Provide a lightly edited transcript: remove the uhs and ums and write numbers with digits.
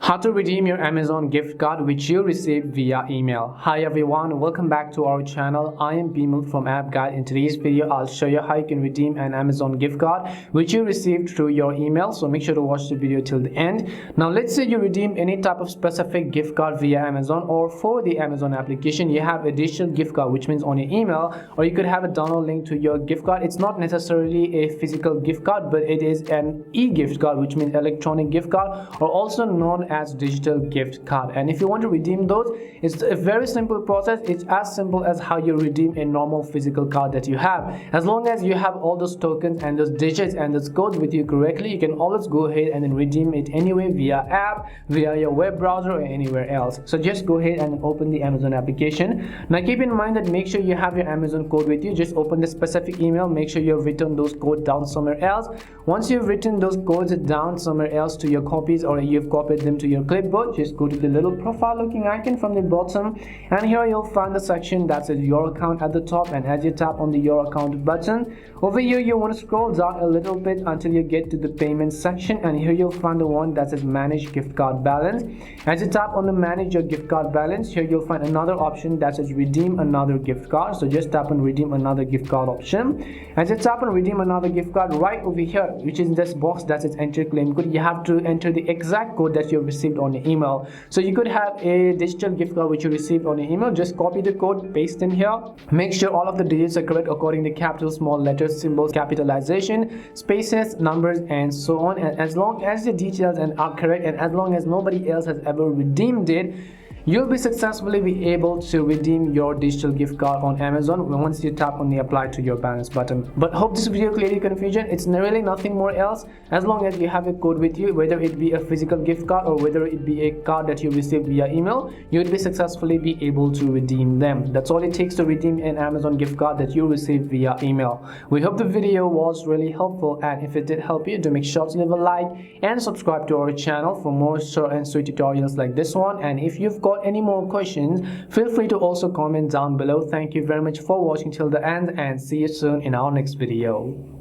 How to redeem your Amazon gift card which you received via email. Hi everyone, welcome back to our channel. I am Bimal from App Guide. In today's video, I'll show you how you can redeem an Amazon gift card which you received through your email. So make sure to watch the video till the end. Now let's say you redeem any type of specific gift card via Amazon, or for the Amazon application you have a digital gift card, which means on your email, or you could have a download link to your gift card. It's not necessarily a physical gift card, but it is an e-gift card, which means electronic gift card, or also known as digital gift card. And if you want to redeem those, it's a very simple process. It's as simple as how you redeem a normal physical card that you have. As long as you have all those tokens and those digits and those codes with you correctly, you can always go ahead and then redeem it anyway via app, via your web browser, or anywhere else. So just go ahead and open the Amazon application. Now keep in mind that make sure you have your Amazon code with you. Just open the specific email, make sure you've written those codes down somewhere else. Once you've written those codes down somewhere else to your copies, or you've copied them to your clipboard, just go to the little profile looking icon from the bottom, and here you'll find the section that says your account at the top. And as you tap on the your account button, over here you want to scroll down a little bit until you get to the payment section, and here you'll find the one that says manage gift card balance. As you tap on the manage your gift card balance, here you'll find another option that says redeem another gift card. So just tap on redeem another gift card option. As you tap on redeem another gift card, right over here, which is this box that says enter claim code, you have to enter the exact code that you received on your email. So you could have a digital gift card which you received on your email. Just copy the code, paste in here, make sure all of the digits are correct according to capital, small letters, symbols, capitalization, spaces, numbers, and so on. And as long as the details are correct, and as long as nobody else has ever redeemed it, you'll be successfully be able to redeem your digital gift card on Amazon once you tap on the apply to your balance button. But hope this video cleared your confusion. It's really nothing more else. As long as you have a code with you, whether it be a physical gift card or whether it be a card that you received via email, you'll be successfully be able to redeem them. That's all it takes to redeem an Amazon gift card that you received via email. We hope the video was really helpful, and if it did help you, do make sure to leave a like and subscribe to our channel for more short and sweet tutorials like this one. And if you've got any more questions, feel free to also comment down below. Thank you very much for watching till the end, and see you soon in our next video.